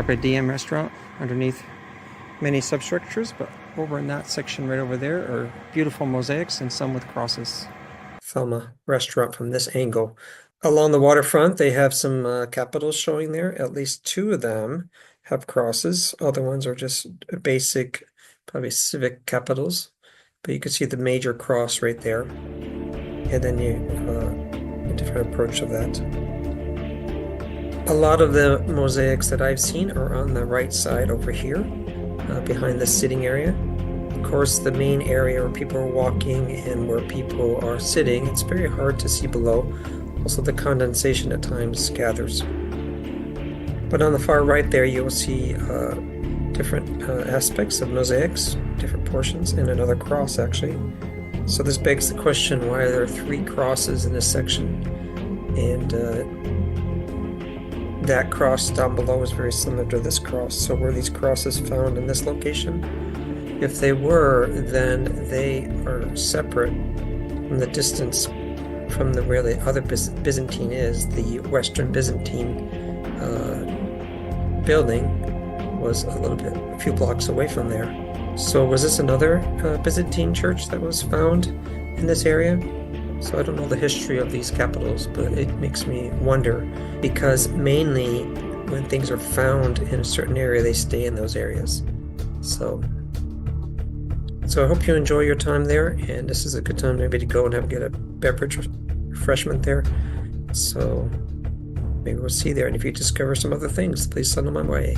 Carpe Diem restaurant underneath many substructures, but over in that section right over there are beautiful mosaics and some with crosses. Thyma restaurant from this angle. Along the waterfront, they have some capitals showing there. At least two of them have crosses. Other ones are just basic, probably civic capitals. But you can see the major cross right there. And then a different approach of that. A lot of the mosaics that I've seen are on the right side over here, behind the sitting area. Of course, the main area where people are walking and where people are sitting, it's very hard to see below. Also, the condensation at times gathers. But on the far right there, you'll see different aspects of mosaics, different portions, and another cross actually. So this begs the question, why are there three crosses in this section? And that cross down below is very similar to this cross. So were these crosses found in this location? If they were, then they are separate from the distance from where the other Byzantine is. The Western Byzantine building was a few blocks away from there. So was this another Byzantine church that was found in this area? So I don't know the history of these capitals, but it makes me wonder, because mainly when things are found in a certain area, they stay in those areas. So I hope you enjoy your time there, and this is a good time maybe to go and get a beverage refreshment there. So maybe we'll see you there, and if you discover some other things, please send them my way.